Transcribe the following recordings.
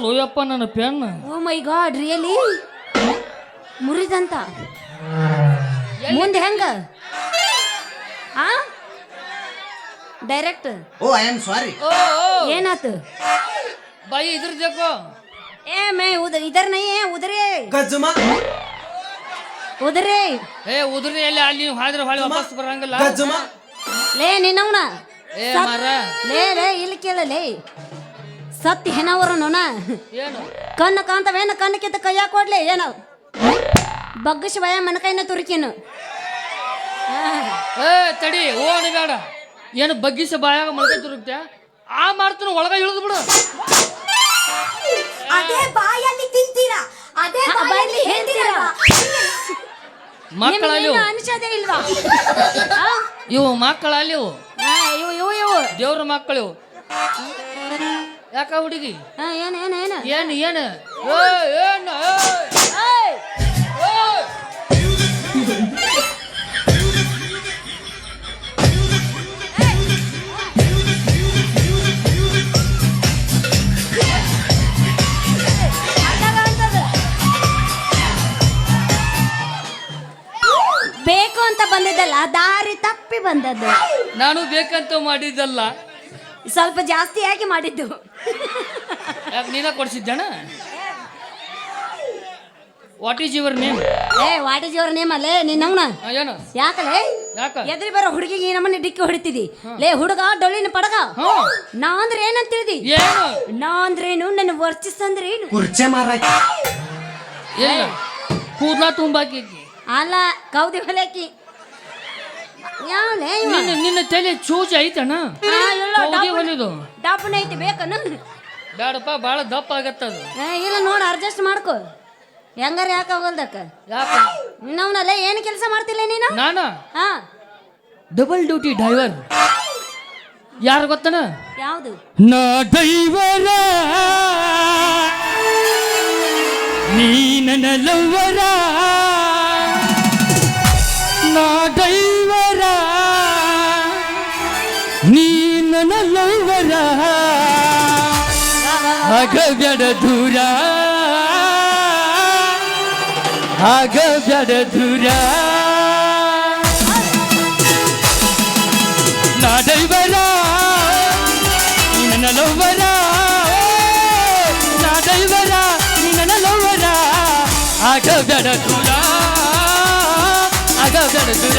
ಲೋಯಪ್ಪ ನನ್ನ pen. Oh my god really ಮುರಿದಂತ ಮುಂದೆ ಹೆಂಗ ಆ direct oh I am sorry. ಏನಾತು ಬಾಯಿ ಇದ್ರ ಜಗೋ ए मैं उधर इधर नहीं है उधर है ಗಜ್ಜುಮ उधर है ಏ ಉದುರಿ ಎಲ್ಲಿ ಅಲ್ಲಿ ಹಾದ್ರೆ ಹೊಳಿ ವಾಪಸ್ ಬರಂಗಿಲ್ಲ. ಗಜ್ಜುಮ ले ನಿನ್ನವನ ಏ ಮಾರ ಲೇ ಲೇ ಇಲ್ಲಿ ಕೇಳ ಲೇ ಸತ್ಯ ಹೆನವರನೋನ ಏನು ಕಣ್ಣು ಕಾಂತವೇನ ಕಣ್ಣಕ್ಕಿಂತ ಕೈಯ ಕೊಡ್ಲಿ ಏನೋ ಬಗ್ಗಿಸಿ ಭಯ ಮನಕೈನ ತುರುಕಿನು ಏ ತಡಿ ಓಣ ಬೇಡ ಏನು ಬಗ್ಗಿಸಿ ಬಾಯಾಗ ಮೊಳಕೆ ತುರುಕ್ತೆ ಆ ಮಾಡ್ತಾನ ಒಳಗ ಇಳಿದು ಬಿಡು. ಅದೇ ಬಾಯಲ್ಲಿ ತಿಂತೀರಾ ಅದೇ ಬಾಯಲ್ಲಿ ಹೇಳ್ತೀರಾ ಮಕ್ಕಳಲ್ಲಿ ಅನಿಸೋದೇ ಇಲ್ವಾ ಇವು ಮಕ್ಕಳಲ್ಲಿ ಇವು ಇವು ಇವು ಇವು ದೇವ್ರ ಮಕ್ಕಳು ಇವು. ಯಾಕ ಹುಡುಗಿ ಏನು ಏನು ಏನು ಏನು ಏನು ಏನು ಬೇಕು ಅಂತ ಬಂದಿದ್ದಲ್ಲ ದಾರಿ ತಪ್ಪಿ ಬಂದದ್ದು. ನಾನು ಬೇಕಂತ ಮಾಡಿದ್ದಲ್ಲ, ಸ್ವಲ್ಪ ಜಾಸ್ತಿಯಾಗಿ ಮಾಡಿದ್ದು. ಯಾಕೆ ನೀನ ಕೊಡ್ಸಿದ್ದಣ? What is your name? What is your name ಅಲ್ಲೇ ನಿನ್ನವನ ಏನು ಯಾಕಲೇ ಯಾಕ ಎದ್ರಿ ಬರೋ ಹುಡುಗಿಗೆ ಈ ನಮ್ಮನೆ ಡಿಕ್ಕಿ ಹೊಡಿತಿದಿ ಲೇ ಹುಡುಗ ಡೊಳ್ಳಿನ ಪಡಗ. ನಾ ಅಂದ್ರೆ ಏನಂತ ತಿಳಿದಿ? ಏನು ನಾ ಅಂದ್ರೇನು ನನ್ನ ವರ್ಚಿಸ್ತಂದ್ರೆ ಏನು? ಕುರ್ಚೆ ಮಾರಾಕಿ ಇಲ್ಲ ಕೂದ್ಲ ತುಂಬಾಕಿ ಅಲ್ಲ ಕೌದಿ ಹೊಲಕ್ಕಿ ಯಾವಲೇ ನಿನ್ನ ತಲೆ ಚೂಜ್ ಐತಣ್ಣ. ಹೊಲಿದು ಡಬ್ಬನ ಐತಿ ಬೇಕನ ಬೇಡಪ್ಪ ಬಾಳ ದಪ್ಪ ಆಗತ್ತದು. ಇಲ್ಲ ನೋಡ ಅಡ್ಜಸ್ಟ್ ಮಾಡ್ಕೊ ಹೆಂಗಾರ ಯಾಕೆ ಹೋಗಲ್ದಕ್ಕ. ಯಾಕ ನಾವ್ನಲ್ಲ ಏನು ಕೆಲಸ ಮಾಡ್ತಿಲ್ಲ ನೀನು? ನಾನ ಹಾ ಡಬಲ್ ಡ್ಯೂಟಿ ಡ್ರೈವರ್. ಯಾರು ಗೊತ್ತನ? ಯಾವುದು? ನಾ ಡ್ರೈವರ ನೀ ನನ್ನ ಲವ್ವರ. ನಾ ಡ್ರೈವರ ನೀ ನನ್ನ ಲವ್ವರ. ಆಗಬ್ಯಾಡ ದೂರ ಆಗಬ್ಯಾಡ ದೂರ. ನಾ ಡ್ರೈವರ ನೀ ನನ್ನ ಲವ್ವರ. ನಾ ಡ್ರೈವರ ನೀ ನನ್ನ ಲವ್ವರ. ಆಗಬ್ಯಾಡ ದೂರ ಆಗಬ್ಯಾಡ ದೂರ.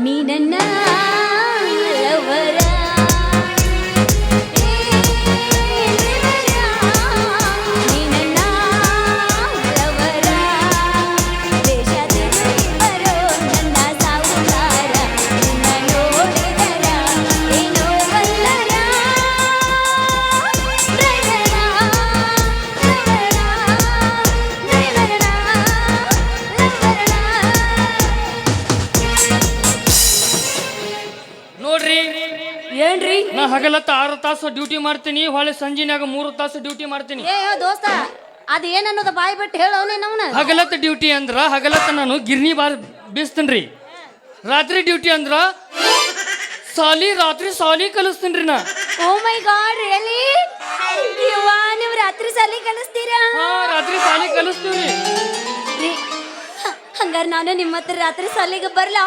ನೀ ನನ್ನ ಲವರ. ನೀ ನನ್ನ ಲವರ. ದೇಶ ತಿರುಗಿ ಬರೋ ನನ್ನ ಸಾವುಕಾರ. ನಿನ್ನ ನೋಡಿದರ ಏನೋ ಬಲ್ಲರ. ಡ್ರೈವರ ಡ್ರೈವರ ನೋಡ್ರಿ ಏನ್ರಿ ನಾ ಹಗಲತ್ತ 6 ತಾಸು ಡ್ಯೂಟಿ ಮಾಡ್ತೀನಿ, ಹೊಳೆ ಸಂಜಿನಾಗ 3 ತಾಸು ಡ್ಯೂಟಿ ಮಾಡ್ತೀನಿ. ಏ ದೋಸ್ತ ಅದ ಏನನ್ನೋದ ಬಾಯಿ ಬಿಟ್ಟು ಹೇಳವನೇ ನವನ. ಹಗಲತ್ತ ಡ್ಯೂಟಿ ಅಂದ್ರ ಹಗಲತ್ತ ನಾನು ಗಿರ್ನಿ ಬೀಸ್ತೇನ್ರಿ. ರಾತ್ರಿ ಡ್ಯೂಟಿ ಅಂದ್ರ ರಾತ್ರಿ ಸಾಲಿ ಕಲಿಸ್ತೀನ್ರಿ ನಾ. ಓ ಮೈ ಗಾಡ್ ರಿಯಲಿ ನೀವು ರಾತ್ರಿ ಸಾಲಿ ಕಲಿಸ್ತೀರಾ? ರಾತ್ರಿ ಸಾಲಿ ಕಲಿಸ್ತೀವ್ರಿ. ಹಂಗಾರ ನಾನು ನಿಮ್ಮ ಹತ್ರ ರಾತ್ರಿ ಸಾಲಿಗೆ ಬರ್ಲಾ?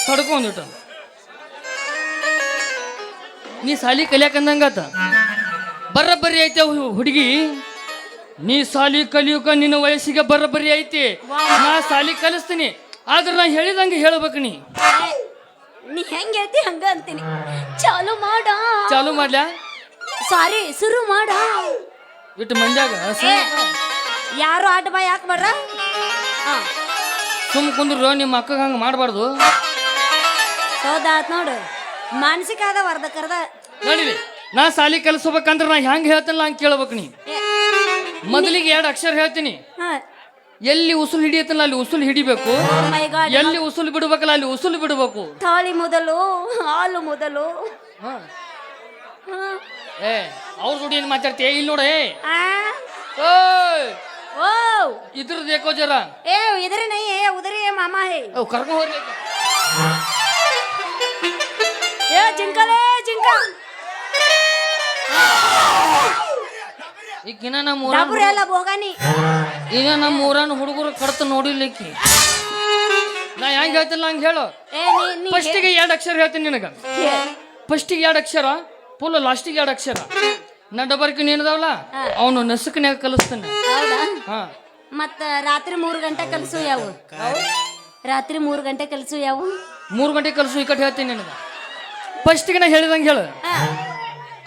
ತಡ್ಕೊಂಡ್ಬಿಟ್ಟು ನೀ ಸಾಲಿ ಕಲಿಯಾಕಂದಂಗಾತ ಬರಬ್ಬರಿ ಐತೆ ಹುಡುಗಿ. ನೀ ಸಾಲಿ ಕಲಿಯೋಕ ನಿನ್ನ ವಯಸ್ಸಿಗೆ ಬರಬ್ಬರಿ ಐತಿ. ನಾ ಸಾಲಿ ಕಲಿಸ್ತೀನಿ, ಆದ್ರೆ ನಾ ಹೇಳಿದಂಗೆ ಹೇಳ್ಬೇಕು. ನೀ ಹೆಂಗ ಹೇಳ್ತಿ ಹಂಗ ಅಂತೀನಿ. ಚಾಲು ಮಾಡ. ಚಾಲು ಮಾಡ್ಲ್ಯಾ? ಸಾರಿ ಶುರು ಮಾಡ. ಇಟ್ಟು ಮಂದ್ಯಾಗ ಯಾರು ಆಟ ಬಾಯ್ ಹಾಕ್ಬಾರ್ರ. ಸುಮ್ ಕುಂದ್ರು ನಿಮ್ಮ ಅಕ್ಕಗೆ ಹಂಗೆ ಮಾಡಬಾರ್ದು. ಹೌದಾತ್ ನೋಡು ಮಾನಸಿಕ ಆದ ವರ್ಧ ಕರ್ದ ನೋಡಿರಿ. ನಾ ಸಾಲಿ ಕಲಿಸ್ಬೇಕಂದ್ರೆ ನಾ ಹೆಂಗೆ ಹೇಳ್ತಾನಲ್ಲ ಹಂಗೆ ಕೇಳ್ಬೇಕು. ನೀ ಮೊದಲಿಗೆ 2 ಅಕ್ಷರ ಹೇಳ್ತೀನಿ. ಎಲ್ಲಿ ಉಸುಲ್ ಹಿಡಿಯತ್ತಲ್ಲ ಅಲ್ಲಿ ಉಸುಲ್ ಹಿಡಿಬೇಕು, ಎಲ್ಲಿ ಉಸುಲ್ ಬಿಡ್ಬೇಕಲ್ಲ ಅಲ್ಲಿ ಉಸುಲ್ ಬಿಡ್ಬೇಕು. ತಾಳಿ ಮೊದಲು ಹಾಲು ಮೊದಲು. ಏ ಅವ್ರ ಜೋಡಿ ಏನ್ ಮಾತಾಡ್ತೀಯ? ಇಲ್ಲಿ ನೋಡ ಓ ಇದ್ರದ್ದು ಏಕೋ ಜರ ಏ ಇದ್ರೆ ನೈ ಉದರಿ ಮಾಮಾ ಹೇ ಕರ್ಕೊಂಡು ಹೋಗ್ಲಿ. ಏ ಜಿಂಕಲೇ ಜಿಂಕ ಈಗಿನ ನಮ್ಮ ಡಬ್ರು ಎಲ್ಲ ಬೋಗಾನಿ ಈಗ ನಮ್ಮ ಊರನ್ನ ಹುಡುಗರು ಕಡ್ತ ನೋಡಿಲಿಕ್ಕಿ ನಾ ಹೆಂಗ್ ಹೇಳ್ತಿಲ್ಲ ಹಂಗೆ ಹೇಳು. ಏ ನೀ ಫಸ್ಟಿಗೆ 2 ಅಕ್ಷರ ಹೇಳ್ತೀನಿ ನಿನಗ. ಫಸ್ಟಿಗೆ 2 ಅಕ್ಷರ ಫುಲ್ ಲಾಸ್ಟಿಗೆ 2 ಅಕ್ಷರ ನಡಬರ್ಕಿ ನೀನದವಲ್ಲ ಅವನು ನಸುಕನ್ಯಾಗ ಕಲಿಸ್ತಾನೆ. ಹೌದಾ ಹಾ ಮತ್ತ ರಾತ್ರಿ 3 ಗಂಟೆ ಕಲ್ಸು ಯಾವ ರಾತ್ರಿ 3 ಗಂಟೆ ಕಲ್ಸು ಯಾವ 3 ಗಂಟೆ ಕಲಿಸು ಈ ಕಡೆ ಹೇಳ್ತೀನಿ ನಿನಗ. ಫಸ್ಟಿಗೆ ನಾ ಹೇಳಿದಂಗೆ ಹೇಳು.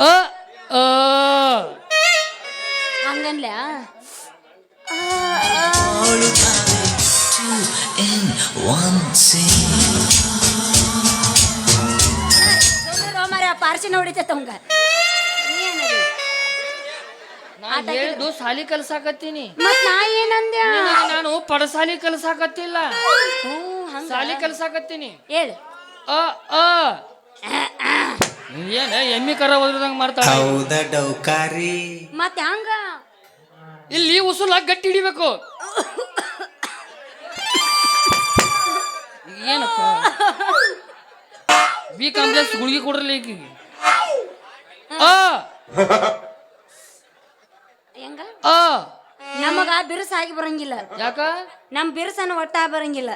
ಅ ಅ ಹಂಗನ್ಲ ಪಾರ್ಸಿ ನೋಡಿತೈತ ಅವಂಗ ನಾ ಹೇಳಿದ್ದು ಸಾಲಿ ಕಲ್ಸಾಕತ್ತೀನಿ. ಮತ್ ನಾ ಏನಂದ್ಯ ನಾನು ಪಡಸಾಲಿ ಕಲ್ಸಾಕತ್ತಿಲ್ಲ, ಸಾಲಿ ಕಲ್ಸಾಕತ್ತೀನಿ. ಹೇಳು ಅ ಅ ಏನ ಎಮ್ಮಿ ಕರ ಓದ್ರದಂಗ ಮಾಡ್ತಾಳ. ಮತ್ತೆ ಹಂಗ ಇಲ್ಲಿ ಉಸುಲ ಗಟ್ಟಿ ಹಿಡಿಬೇಕು. ಏನಪ್ಪ ಬಿ ಕಾಂಪ್ಲೆಕ್ಸ್ ಗುಳಿಗೆ ಕೊಡ್ರಲ್ಲ ಈಕಿಗೆ. ಅ ಹೆಂಗ ಅ ನಮಗ ಬಿರುಸಾಗಿ ಬರಂಗಿಲ್ಲ. ಯಾಕ ನಮ್ ಬಿರುಸನ ಒಟ್ಟ ಬರಂಗಿಲ್ಲ.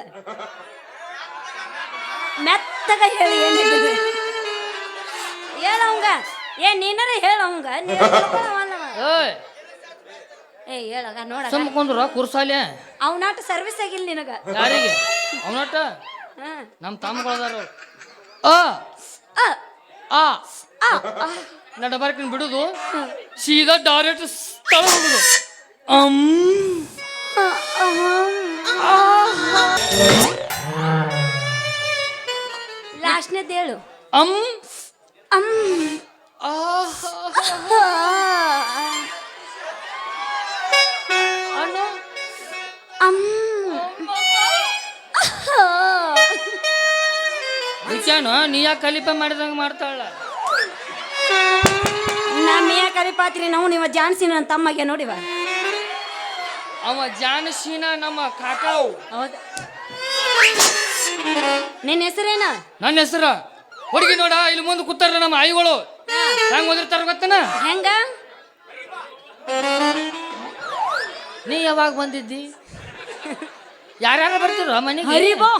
ಮೆತ್ತಗ ಹೇಳಿ ಏನಿದ್ದು ಹೇಳವಂಗ ಏ ನೀನಾರ ಹೇಳವಂಗ ಏ ಹೇಳಗ ನೋಡ ಸುಮ್ಮ ಕುಂದ್ರ ಕುರ್ಸಾಲೆ ಅವನಾಟ ಸರ್ವಿಸ್ ಆಗಿಲ್ಲ ನಿನಗ. ಯಾರಿಗೆ ಅವನಟ ನಮ್ಮ ತಮ್ಮಗಳದಾರ. ಅ ಆ ನಡಬರ್ಕಿನ ಬಿಡುದು ಸೀದಾ ಡೈರೆಕ್ಟ್ ಸ್ಥಳ ಹೋಗುದು. ಲಾಸ್ಟ್ನೇದ್ ಹೇಳು. ಅಂ ಅಮ್ ಅಣ್ಣು ಅಮ್ ವಿಚಾನ ನೀ ಯಾಕೆ ಕಲಿಪ ಮಾಡಿದಂಗ ಮಾಡ್ತಾಳ. ನಮ್ಮ ಕಲಿಪಾತ್ರಿ ನಾವು ನೀವ ಜಾನ್ಸಿ ನನ್ನ ತಮ್ಮಗೆ ನೋಡಿವ ಅವ ಜಾನಶೀನ ನಮ್ಮ ಕಾಕಾವು. ಹೌದಾ ನಿನ್ನ ಹೆಸರೇನ? ನನ್ನ ಹೆಸರ ಹುಡುಗಿ ನೋಡ ಇಲ್ಲಿ ಮುಂದೆ ಕೂತಾರ ನಮ್ಮ ಆಯಿಗಳು ಹೆಂಗ್ ಓದಿರ್ತಾರ ಗೊತ್ತನ? ಹೆಂಗ ನೀ ಯಾವಾಗ ಬಂದಿದ್ದಿ? ಯಾರ್ಯಾರ ಬರ್ತಿರ ಮನೆಗೆ? ಹರಿಬೋ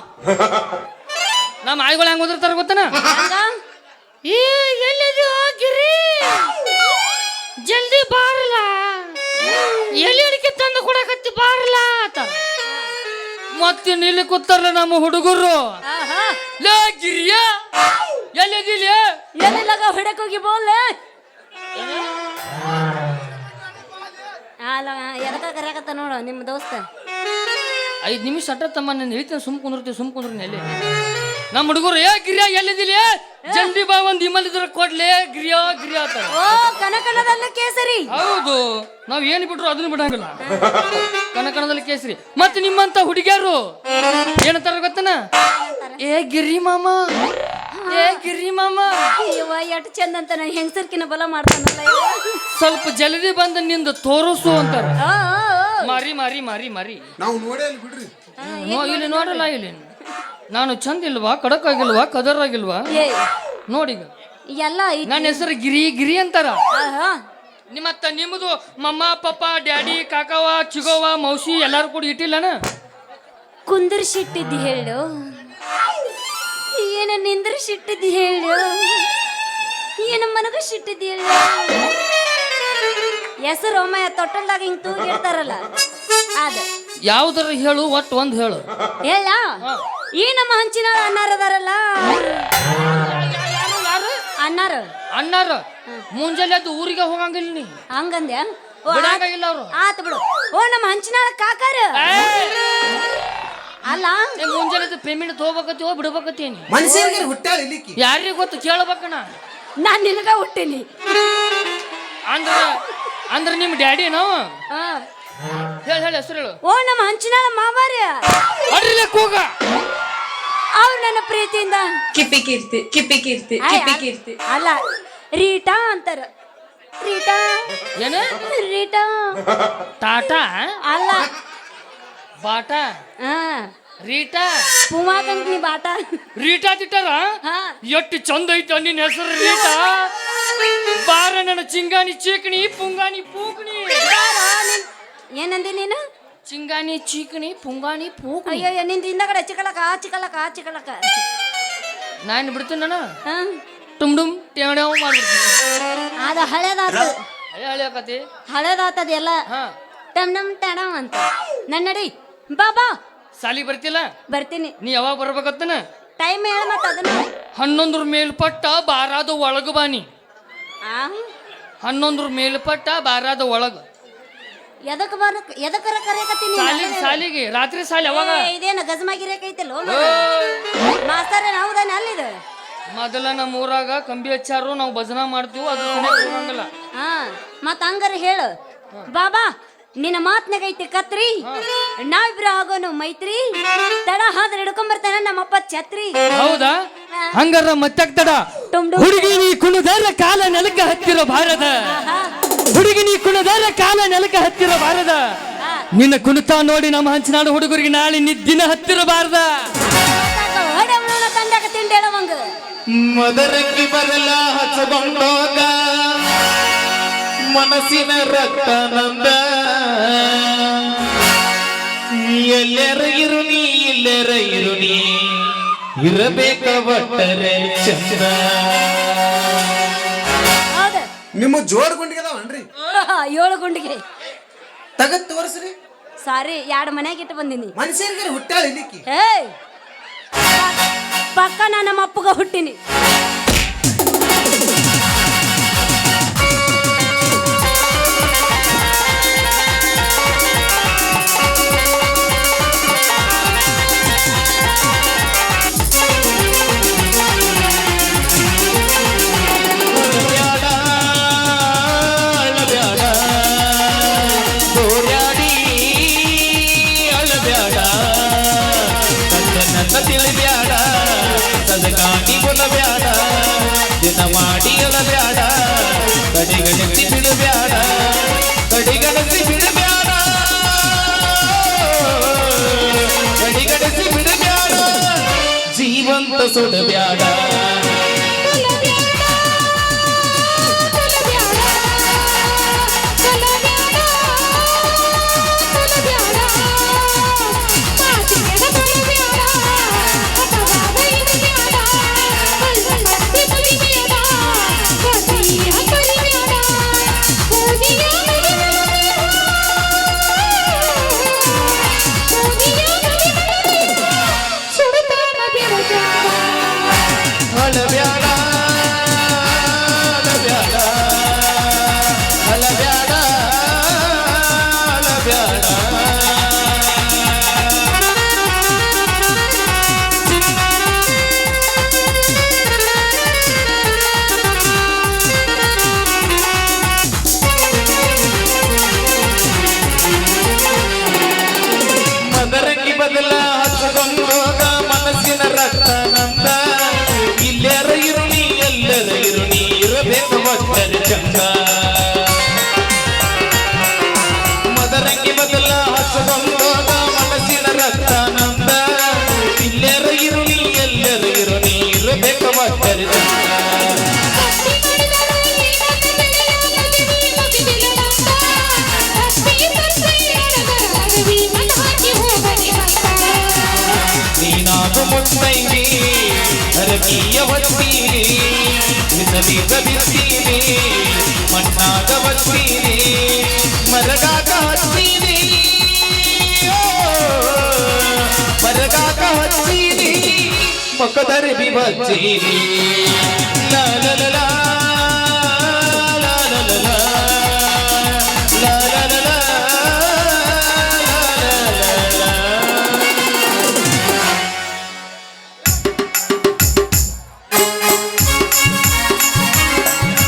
ನಮ್ಮ ಆಯಿಗಳು ಹೆಂಗ್ ಓದಿರ್ತಾರ ಗೊತ್ತನ? ಈ ಎಲ್ಲಿದಿ ಹೋಗಿರಿ ಜಲ್ದಿ ಬಾರಲ್ಲ, ಎಲ್ಲಿ ಅಡಿಕೆ ತಂದು ಕೊಡಕತ್ತಿ ಬಾರಲ್ಲ ಆತ. ಮತ್ತೆ ನಿಲ್ಲಿ ಕೂತಾರಲ್ಲ ನಮ್ಮ ಹುಡುಗರು. ಲೇ ಗಿರಿಯ ಎಲ್ಲಿದಿಲ್ಲ? ಎಲ್ಲಿಲಾಗ ಹೊಡಕ್ ಹೋಗಿ ಬೋಲ್ ಅಲ್ಲ ಎದಕ ಕರೆಯಕತ್ತ ನೋಡು ನಿಮ್ಮ ದೋಸ್ತ. 5 ನಿಮಿಷ ಅಟ್ಟ ತಮ್ಮ ನಾನು ಹೇಳ್ತೇನೆ. ಸುಮ್ ಕುಂದ್ರಿ ಎಲ್ಲಿ ನಮ್ಮ ಹುಡುಗರು ಏ ಗಿರಿಯ ಎಲ್ಲಿದಿಲ್ಲ ಜಲ್ದಿ ಬಾ ಒಂದ್ ಇಮಲ್ ಇದ್ರ ಕೊಡ್ಲೇ ಗಿರಿಯ ಗಿರಿಯ ಆತ. ಓ ಕನಕನದಲ್ಲಿ ಕೇಸರಿ. ಹೌದು ನಾವ್ ಏನ್ ಬಿಟ್ರು ಅದನ್ನ ಬಿಡಂಗಿಲ್ಲ. ಕನಕನದಲ್ಲಿ ಕೇಸರಿ. ಮತ್ತೆ ನಿಮ್ಮಂತ ಹುಡುಗಿಯರು ಏನಂತಾರ ಗೊತ್ತನ? ಏ ಗಿರಿ ಮಾಮ, ಏ ಗಿರಿ ಮಾಮ. ಇವ ಎಟ್ ಚಂದ ಅಂತ ಹೆಂಗಸರ್ಕಿನ ಬಲ ಮಾಡ್ತಾನಲ್ಲ ಇವ. ಸ್ವಲ್ಪ ಜಲ್ದಿ ಬಂದ ನಿಂದ ತೋರಿಸು ಅಂತಾರ. ಮಾರಿ ಮಾರಿ ಮಾರಿ ಮಾರಿ ನಾವು ನೋಡೇ ಅಲ್ಲಿ ಬಿಡ್ರಿ. ಇಲ್ಲಿ ನೋಡಲ್ಲ. ಇಲ್ಲಿ ನಾನು ಚಂದ ಇಲ್ವಾ, ಕಡಕ್ ಆಗಿಲ್ವಾ, ಕದರ್ ಆಗಿಲ್ವಾ ನೋಡಿಗ. ಎಲ್ಲ ನನ್ನ ಹೆಸರು ಗಿರಿ ಗಿರಿ ಅಂತಾರ. ನಿಮ್ಮದು ಮಮ್ಮ ಪಪ್ಪ ಡ್ಯಾಡಿ ಕಾಕವ ಚಿಗೋವ ಮೌಸಿ ಎಲ್ಲಾರು ಕೂಡ ಇಟ್ಟಿಲ್ಲನ? ಕುಂದರ್ಸಿಟ್ಟಿದ್ದಿ ಹೇಳು, ಏನ ನಿಂದ್ರಿಸಿಟ್ಟಿದ್ದಿ ಹೇಳು, ಏನ ಮನಗ ಸಿಟ್ಟಿದ್ದಿ ಹೇಳು. ಹೆಸರು ಒಮ್ಮೆ ತೊಟ್ಟಲ್ದಾಗ ಹಿಂಗ್ ತೂಗಿರ್ತಾರಲ್ಲ ಅದ ಯಾವ್ದಾರ ಹೇಳು, ಒಟ್ಟು ಒಂದ್ ಹೇಳು. ಹೇಳ ಈ ನಮ್ಮ ಹಂಚಿನ ಅಣ್ಣಾರದಾರಲ್ಲ, ಅಣ್ಣಾರ ಮುಂಜಾನೆ ಅದು ಊರಿಗೆ ಹೋಗಂಗಿಲ್ಲ ನೀ ಹಂಗಂದ್ಯಾ? ಬಿಡಂಗಿಲ್ಲ ಅವ್ರು. ಆತ ಬಿಡು. ಓ ನಮ್ಮ ಹಂಚಿನಾಳ ಕಾಕಾರ ಅಲ್ಲ ಮುಂಜಾನೆ ಪೇಮೆಂಟ್ ತಗೋಬೇಕತ್ತಿ ಹೋ ಬಿಡ್ಬೇಕತ್ತೀನಿ. ಮನುಷ್ಯರಿಗೆ ಹುಟ್ಟಾಳ ಇಲ್ಲಿಕ್ಕಿ ಯಾರಿಗೆ ಗೊತ್ತು ಕೇಳ್ಬೇಕಣ್ಣ. ನಾನ್ ನಿನಗ ಹುಟ್ಟಿನಿ ಅಂದ್ರ ನಿಮ್ ಡ್ಯಾಡಿ ನಾವು ಹೇಳಿ ಹೆಸರು ಹೇಳು. ಓ ನಮ್ಮ ಹಂಚಿನಾಳ ಮಾವಾರ ಕೂಗ ಅವ್ರು ನನ್ನ ಪ್ರೀತಿಯಿಂದ ಕಿಪಿ ಕೀರ್ತಿ ಅಲ್ಲ ರೀಟಾ ಅಂತಾರ. ರೀಟಾ ಏನ? ರೀಟಾ ಟಾಟಾ ಅಲ್ಲ ಬಾಟಾ ರೀಟಾ ಪೂವಾಕಂತ ನೀ ಬಾಟ ರೀಟಾ ತಿಟ್ಟಾರ ಹಾ ಎಷ್ಟು ಚಂದ ಐತ ನಿನ್ನ ಹೆಸರು ರೀಟಾ ಬಾರ ನನ್ನ ಚಿಂಗಾನಿ ಚೀಕಣಿ ಪುಂಗಾನಿ ಪೂಕಣಿ ಏನಂದಿ ನೀನು ಚಿಂಗಾನಿ ಚೀಕಣಿ ಪುಂಗಾನಿ ಪೂಕಣಿ ಅಯ್ಯೋ ನಿಂದ ಹಿಂದಗಡೆ ಚಿಕ್ಕಲಕ ನಾನು ಬಿಡ್ತೀನಿ ನಾನು ಹಾ ಟುಮ್ ಡುಮ್ ಟೇವ್ ಮಾಡ್ಬಿಡ್ತೀನಿ ಅದ ಹಳೇದಾತ ಹಳೆ ಕತೆ ಹಳೇದಾತದ ಎಲ್ಲ ಹಾ ಟಮ್ ನಮ್ ಟಣಮ್ ಅಂತ ನನ್ನಡಿ ಬಾ ಸಾಲಿ ಬರ್ತಿಲ್ಲ ಬರ್ತೀನಿ ನೀ ಯಾವಾಗ ಬರ್ಬೇಕತ್ತನ ಟೈಮ್ ಹೇಳ ಮತ್ತ ಅದನ್ನ 11 ಮೇಲ್ಪಟ್ಟ ಬಾರಾದ ಒಳಗ ಬಾನಿ ಆ 11 ಮೇಲ್ಪಟ್ಟ ಬಾರಾದ ಒಳಗ ಎದಕ್ಕರ ಕರೆಯಕತ್ತೀನಿ ಸಾಲಿಗೆ ರಾತ್ರಿ ಸಾಲಿ ಯಾವಾಗ ಇದೇನ ಗಜಮಾಗಿರಕೈತಲ್ಲ ಮಾಸ್ತರ್ ಹೌದಾನೆ ಅಲ್ಲಿದು ಮೊದಲ ನಮ್ಮ ಊರಾಗ ಕಂಬಿ ಹಚ್ಚಾರು ನಾವು ಭಜನಾ ಮಾಡ್ತೀವಿ ಅದು ಬರಂಗಿಲ್ಲ ಹಾ ಮತ್ತ ಹಂಗಾರ ಹೇಳು ಬಾಬಾ ನಿನ್ನ ಮಾತ್ನಾಗೈತಿ ಕತ್ರಿ ನಾವಿಬ್ರು ಆಗೋನು ಮೈತ್ರಿ ತಡ ಹಾದ್ರೆ ಹಿಡ್ಕೊಂಬರ್ತಾನ ನಮ್ಮಪ್ಪ ಛತ್ರಿ ಹೌದಾ ಹಂಗಾರ ಮತ್ತೆ ತಡ ಹುಡುಗಿ ನೀ ಕುಣದಾರ ಕಾಲ ನೆಲಕ ಹತ್ತಿರ ಭಾರದ ಹುಡುಗಿ ನೀ ಕುಣದಾರ ಕಾಲ ನೆಲಕ ಹತ್ತಿರ ಬಾರದ ನಿನ್ನ ಕುಣಿತ ನೋಡಿ ನಮ್ಮ ಹಂಚಿನಾಡು ಹುಡುಗರಿಗೆ ನಾಳೆ ನಿದ್ದಿನ ಹತ್ತಿರ ಬಾರದ ತಂಡಕ ತಿಂಡೇಳವಂಗ ಮದರಕ್ಕೆ ಬರಲ ಹಚ್ಚಗೊಂಡೋಗ ಮನಸ್ಸಿನ ರಕ್ತ ನಂದ ಎಲ್ಲರ ಇರುನಿ ಇಲ್ಲರ ಇರುನಿ ಇರಬೇಕ ಒಟ್ಟರೆ ಚಂದ ಹೌದ ನಿಮ್ಮ ಜೋಡ್ ಗುಂಡಿಗೆ ಅದಾವನ್ರಿ 7 ಗುಂಡಿಗೆ ತಗತ್ ತೋರ್ಸ್ರಿ ಸಾರಿ 2 ಮನ್ಯಾಗ ಇಟ್ಟು ಬಂದಿನಿ ಮನುಷ್ಯರಿಗೆ ಹುಟ್ಟಾಳ ಇಲ್ಲಿಕ್ಕಿ ಏಯ್ ಪಕ್ಕ ನಾ ನಮ್ಮ ಅಪ್ಪಗ ಹುಟ್ಟಿನಿ ದಿನ ಮಾಡಿ ಅಳಬ್ಯಾಡ ಕಡಿಗಣಿಸಿ ಬಿಡಬ್ಯಾಡ ಕಡಿಗಣಿಸಿ ಬಿಡಬ್ಯಾಡ ಕಡಿಗಣಿಸಿ ಬಿಡಬ್ಯಾಡ ಜೀವಂತ ಸುಡಬ್ಯಾಡ ಅಳಬ್ಯಾಡ ಅಳಬ್ಯಾಡ ಅಳಬ್ಯಾಡ ಅಳಬ್ಯಾಡ ಮದರಂಗಿ ಬದಲ ಹಚ್ಚಗೊಂಡೋಗ ಮನಸ್ಸಿನ ರಕ್ತ ನಂದ ಇಲ್ಲರ ಇರುನಿ ಎಲ್ಲರ ಇರುನಿ ಇರಬೇಕು ಒಟ್ಟರೆ ಚಂದ ಮದರಂಗಿ ಬದಲ ಹಚ್ಚಗೊಂಡೋಗ ಮನಸ್ಸಿನ ರಕ್ತ ನಂದ ಇಲ್ಲರ ಇರುನಿ ಎಲ್ಲರ ಇರುನಿ ಇರಬೇಕು ಒಟ್ಟರೆ ಚಂದ ನೀನಾದು ಮುತ್ತೈನಿ ಹರಕೀಯ ಹೊತ್ತೀನಿ ವಿಸಬೀಜ ಬಿತ್ತೀನಿ ಮಣ್ಣಾಗ ಬತ್ತೀನಿ ಮರಗಾಗ ಹತ್ತೀನಿ ಮರಗಾಗ ಹತ್ತೀನಿ ಮೊಕದರಿ ಬಿಬತ್ತೀನಿ ಲಾ ಲಾ ಲಾ